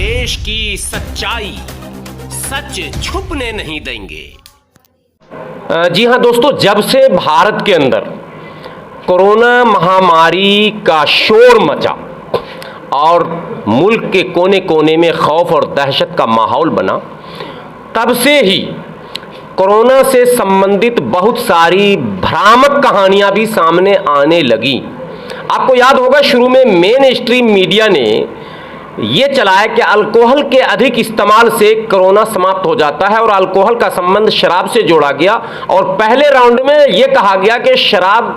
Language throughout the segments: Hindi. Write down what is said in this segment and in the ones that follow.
देश की सच्चाई सच छुपने नहीं देंगे। जी हां दोस्तों, जब से भारत के अंदर कोरोना महामारी का शोर मचा और मुल्क के कोने कोने में खौफ और दहशत का माहौल बना, तब से ही कोरोना से संबंधित बहुत सारी भ्रामक कहानियां भी सामने आने लगी। आपको याद होगा, शुरू में मेन स्ट्रीम मीडिया ने ये चलाया कि अल्कोहल के अधिक इस्तेमाल से कोरोना समाप्त हो जाता है और अल्कोहल का संबंध शराब से जोड़ा गया और पहले राउंड में यह कहा गया कि शराब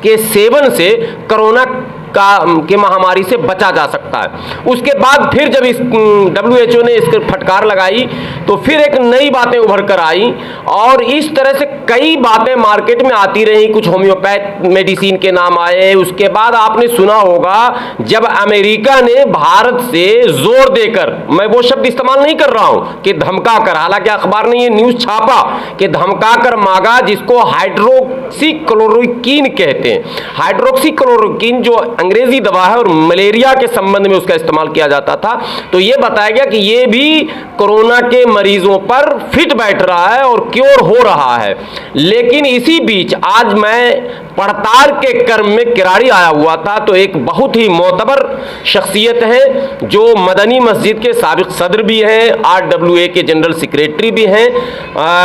के सेवन से कोरोना के महामारी से बचा जा सकता है। उसके बाद फिर जब इस WHO ने इसके फटकार लगाई तो फिर एक नई बातें उभर कर आई और इस तरह से कई बातें मार्केट में आती रही। कुछ होम्योपैथ मेडिसिन के नाम आए। उसके बाद आपने सुना होगा जब अमेरिका ने भारत से जोर देकर, मैं वो शब्द इस्तेमाल नहीं कर रहा हूं कि धमका कर, हालांकि अखबार ने ये न्यूज छापा कि धमका कर मांगा, जिसको हाइड्रोक्सीक्लोरोक्वीन कहते हैं। हाइड्रोक्सीक्लोरोक्वीन जो अंग्रेजी दवा है और मलेरिया के संबंध में उसका इस्तेमाल किया जाता था। तो यह बताया गया कि यह भी कोरोना के मरीजों पर फिट बैठ रहा है और क्योर हो रहा है। लेकिन इसी बीच आज मैं पड़ताल के क्रम में किराड़ी आया हुआ था तो एक बहुत ही मोतबर शख्सियत है जो मदनी मस्जिद के साबिक सदर भी हैं, RWA के जनरल सेक्रेटरी भी हैं,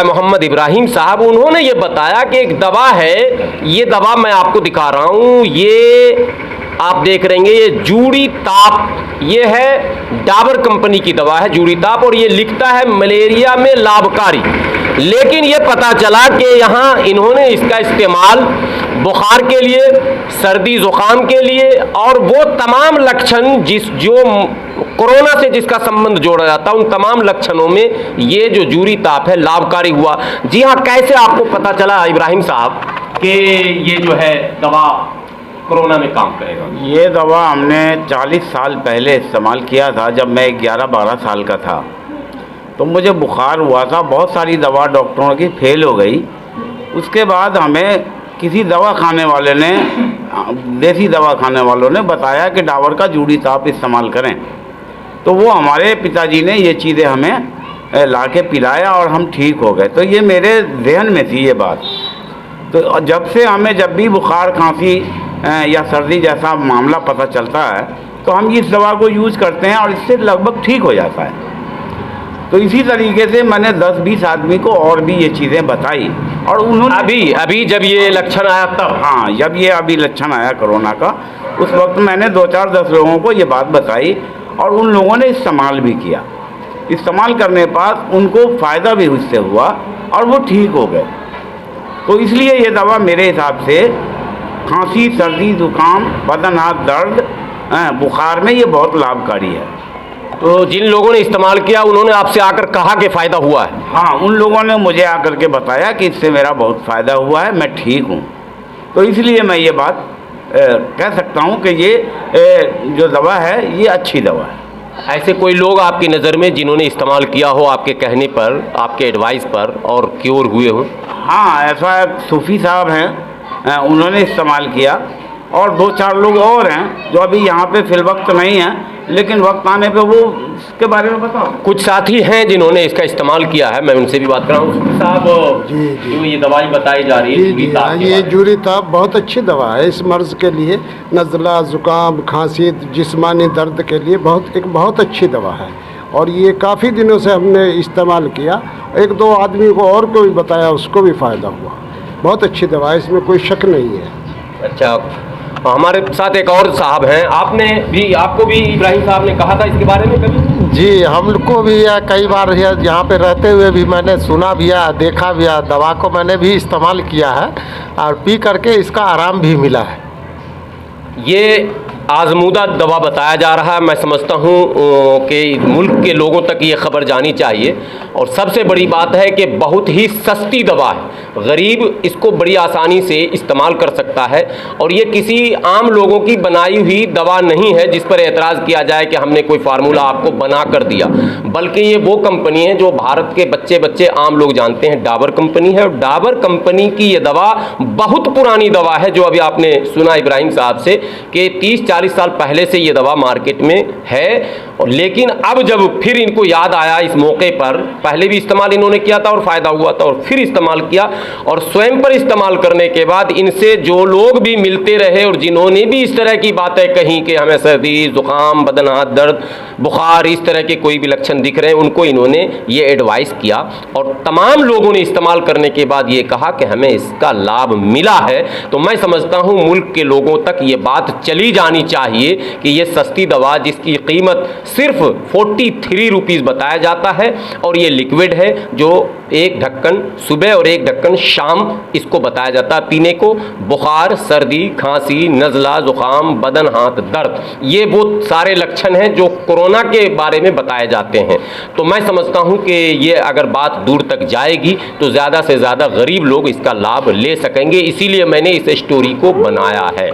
मोहम्मद इब्राहिम साहब। उन्होंने ये बताया कि एक दवा है, ये दवा मैं आपको दिखा रहा हूं, ये आप देख रहे हैं, ये जूड़ी ताप, ये है डाबर कंपनी की दवा है जूड़ी ताप, और ये लिखता है मलेरिया में लाभकारी। लेकिन ये पता चला कि यहाँ इन्होंने इसका इस्तेमाल बुखार के लिए, सर्दी जुकाम के लिए और वो तमाम लक्षण जो कोरोना से जिसका संबंध जोड़ा जाता है, उन तमाम लक्षणों में ये जो जूड़ी ताप है लाभकारी हुआ। जी हाँ, कैसे आपको पता चला इब्राहिम साहब कि ये जो है दवा कोरोना में काम करेगा? ये दवा हमने 40 साल पहले इस्तेमाल किया था, जब मैं 11-12 साल का था। तो मुझे बुखार हुआ था, बहुत सारी दवा डॉक्टरों की फेल हो गई। उसके बाद हमें किसी दवा खाने वाले ने, देसी दवा खाने वालों ने बताया कि डाबर का जूड़ी ताप इस्तेमाल करें। तो वो हमारे पिताजी ने ये चीज़ें हमें ला के पिलाया और हम ठीक हो गए। तो ये मेरे जहन में थी ये बात। तो जब से हमें जब भी बुखार, खांसी या सर्दी जैसा मामला पता चलता है तो हम इस दवा को यूज़ करते हैं और इससे लगभग ठीक हो जाता है। तो इसी तरीके से मैंने 10-20 आदमी को और भी ये चीज़ें बताई और उन्होंने अभी जब ये लक्षण आया तब, हाँ, जब ये अभी लक्षण आया कोरोना का, उस वक्त मैंने 2-4-10 लोगों को ये बात बताई और उन लोगों ने इस्तेमाल भी किया। इस्तेमाल करने के बाद उनको फ़ायदा भी उससे हुआ और वो ठीक हो गए। तो इसलिए ये दवा मेरे हिसाब से खांसी, सर्दी, जुकाम, बदन हाथ दर्द, बुखार में ये बहुत लाभकारी है। तो जिन लोगों ने इस्तेमाल किया उन्होंने आपसे आकर कहा कि फ़ायदा हुआ है? हाँ, उन लोगों ने मुझे आकर के बताया कि इससे मेरा बहुत फ़ायदा हुआ है, मैं ठीक हूँ। तो इसलिए मैं ये बात कह सकता हूँ कि ये जो दवा है ये अच्छी दवा है। ऐसे कोई लोग आपकी नज़र में जिन्होंने इस्तेमाल किया हो आपके कहने पर, आपके एडवाइस पर और क्योर हुए हो? हाँ, ऐसा एक सूफ़ी साहब हैं, उन्होंने इस्तेमाल किया और 2-4 लोग और हैं जो अभी यहाँ पे फिल वक्त नहीं हैं, लेकिन वक्त आने पे वो इसके बारे में बताओ। कुछ साथी हैं जिन्होंने इसका इस्तेमाल किया है, मैं उनसे भी बात कर रहा हूँ। साहब जी, जो ये दवाई बताई जा रही है जूड़ी ताप, ये जूड़ी ताप बहुत अच्छी दवा है इस मर्ज़ के लिए। नज़ला, ज़ुकाम, खांसी, जिस्मानी दर्द के लिए बहुत अच्छी दवा है और ये काफ़ी दिनों से हमने इस्तेमाल किया। 1-2 आदमी को और को भी बताया, उसको भी फ़ायदा हुआ। बहुत अच्छी दवा है, इसमें कोई शक नहीं है। अच्छा, हमारे साथ एक और साहब हैं, आपको भी इब्राहिम साहब ने कहा था इसके बारे में कभी? जी, हमको भी कई बार यहाँ पे रहते हुए भी मैंने सुना भी है, देखा भी है। दवा को मैंने भी इस्तेमाल किया है और पी करके इसका आराम भी मिला है। ये आजमूदा दवा बताया जा रहा है। मैं समझता हूँ कि मुल्क के लोगों तक ये खबर जानी चाहिए और सबसे बड़ी बात है कि बहुत ही सस्ती दवा है। गरीब इसको बड़ी आसानी से इस्तेमाल कर सकता है और ये किसी आम लोगों की बनाई हुई दवा नहीं है जिस पर एतराज़ किया जाए कि हमने कोई फार्मूला आपको बना कर दिया, बल्कि ये वो कंपनी है जो भारत के बच्चे आम लोग जानते हैं, डाबर कंपनी है। और डाबर कंपनी की ये दवा बहुत पुरानी दवा है, जो अभी आपने सुना इब्राहिम साहब से कि 30-40 साल पहले से ये दवा मार्केट में है और लेकिन अब जब फिर इनको याद आया इस मौके पर, पहले भी इस्तेमाल इन्होंने किया था और फ़ायदा हुआ था और फिर इस्तेमाल किया, और स्वयं पर इस्तेमाल करने के बाद इनसे जो लोग भी मिलते रहे और जिन्होंने भी इस तरह की बातें कहीं कि हमें सर्दी, जुकाम, बदन हाथ दर्द, बुखार, इस तरह के कोई भी लक्षण दिख रहे हैं, उनको इन्होंने ये एडवाइस किया और तमाम लोगों ने इस्तेमाल करने के बाद ये कहा कि हमें इसका लाभ मिला है। तो मैं समझता हूँ मुल्क के लोगों तक ये बात चली जानी चाहिए कि ये सस्ती दवा जिसकी कीमत सिर्फ 43 रुपीज़ बताया जाता है और ये लिक्विड है जो एक ढक्कन सुबह और एक ढक्कन शाम इसको बताया जाता है पीने को। बुखार, सर्दी, खांसी, नज़ला, ज़ुकाम, बदन हाथ दर्द, ये वो सारे लक्षण हैं जो कोरोना के बारे में बताए जाते हैं। तो मैं समझता हूं कि ये अगर बात दूर तक जाएगी तो ज़्यादा से ज़्यादा गरीब लोग इसका लाभ ले सकेंगे, इसीलिए मैंने इस स्टोरी को बनाया है।